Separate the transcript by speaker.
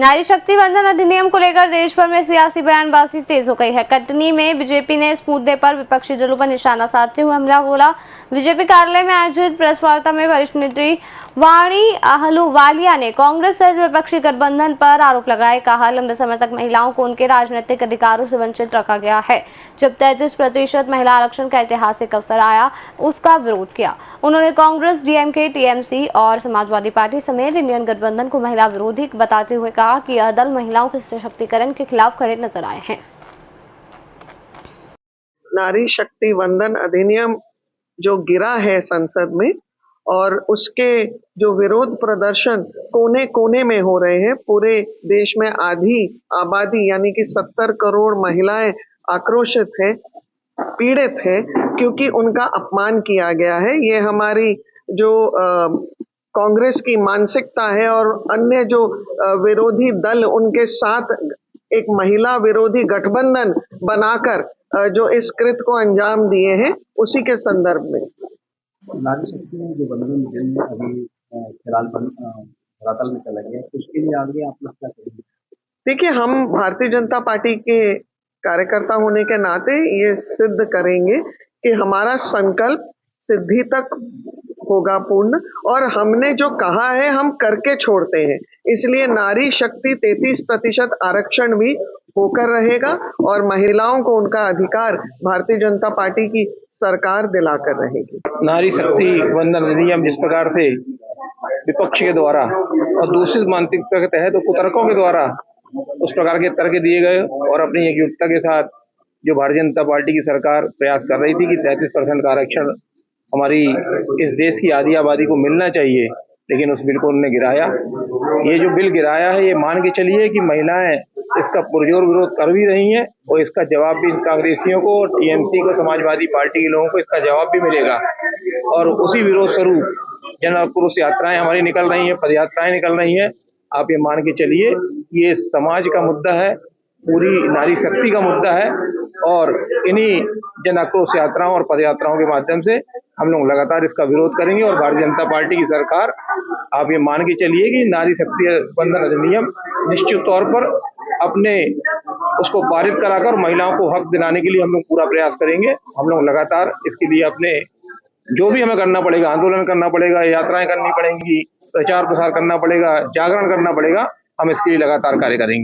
Speaker 1: नारी शक्ति वंदन अधिनियम को लेकर देश भर में सियासी बयानबाजी तेज हो गई है। कटनी में बीजेपी ने इस मुद्दे पर विपक्षी दलों पर निशाना साधते हुए हमला बोला। बीजेपी कार्यालय में आयोजित प्रेस वार्ता में वरिष्ठ नेत्री वाणी अहलुवालिया ने कांग्रेस सहित विपक्षी गठबंधन पर आरोप लगाए। कहा, लंबे समय तक महिलाओं को उनके राजनीतिक अधिकारों से वंचित रखा गया है। जब 33% महिला आरक्षण का ऐतिहासिक अवसर आया, उसका विरोध किया। उन्होंने कांग्रेस, डीएमके, टीएमसी और समाजवादी पार्टी समेत इंडियन गठबंधन को महिला विरोधी बताते हुए कहा कि यह दल महिलाओं के सशक्तिकरण के खिलाफ खड़े नजर आए हैं।
Speaker 2: नारी शक्ति वंदन अधिनियम जो गिरा है संसद में और उसके जो विरोध प्रदर्शन कोने कोने में हो रहे हैं, पूरे देश में आधी आबादी यानी कि 70 करोड़ महिलाएं आक्रोशित है, पीड़ित है, क्योंकि उनका अपमान किया गया है। ये हमारी जो कांग्रेस की मानसिकता है और अन्य जो विरोधी दल उनके साथ एक महिला विरोधी गठबंधन बनाकर जो इस कृत्य को अंजाम दिए हैं, उसी के संदर्भ में
Speaker 3: नारी शक्ति में जो बंधन बिल अभी फिलहाल धरातल में चला गया, उसके लिए आगे आप लोग क्या करेंगे?
Speaker 2: देखिए, हम भारतीय जनता पार्टी के कार्यकर्ता होने के नाते ये सिद्ध करेंगे कि हमारा संकल्प सिद्धि तक होगा पूर्ण, और हमने जो कहा है हम करके छोड़ते हैं। इसलिए नारी शक्ति 33% आरक्षण भी होकर रहेगा और महिलाओं को उनका अधिकार भारतीय जनता पार्टी की सरकार दिलाकर रहेगी।
Speaker 4: नारी शक्ति वंदन अधिनियम जिस प्रकार से विपक्ष के द्वारा और दूसरी मानसिकता के तहत तो कुतर्कों के द्वारा उस प्रकार के तर्क दिए गए और अपनी एकजुटता के साथ जो भारतीय जनता पार्टी की सरकार प्रयास कर रही थी कि 33% का आरक्षण हमारी इस देश की आधी आबादी को मिलना चाहिए, लेकिन उस बिल को उन्होंने गिराया। ये जो बिल गिराया है, ये मान के चलिए कि महिलाएं इसका पुरजोर विरोध कर भी रही हैं और इसका जवाब भी कांग्रेसियों को, टीएमसी को, समाजवादी पार्टी के लोगों को इसका जवाब भी मिलेगा। और उसी विरोध स्वरूप जन आक्रोश यात्राएं हमारी निकल रही हैं, पद यात्राएं निकल रही हैं। आप ये मान के चलिए ये समाज का मुद्दा है, पूरी नारी शक्ति का मुद्दा है और इन्हीं जन आक्रोश यात्राओं और पद यात्राओं के माध्यम से हम लोग लगातार इसका विरोध करेंगे। और भारतीय जनता पार्टी की सरकार, आप ये मान के चलिए कि नारी शक्ति वंदन अधिनियम निश्चित तौर पर अपने उसको पारित कराकर महिलाओं को हक दिलाने के लिए हम लोग पूरा प्रयास करेंगे। हम लोग लगातार इसके लिए अपने जो भी हमें करना पड़ेगा, आंदोलन करना पड़ेगा, यात्राएं करनी पड़ेंगी, प्रचार प्रसार करना पड़ेगा, जागरण करना पड़ेगा, हम इसके लिए लगातार कार्य करेंगे।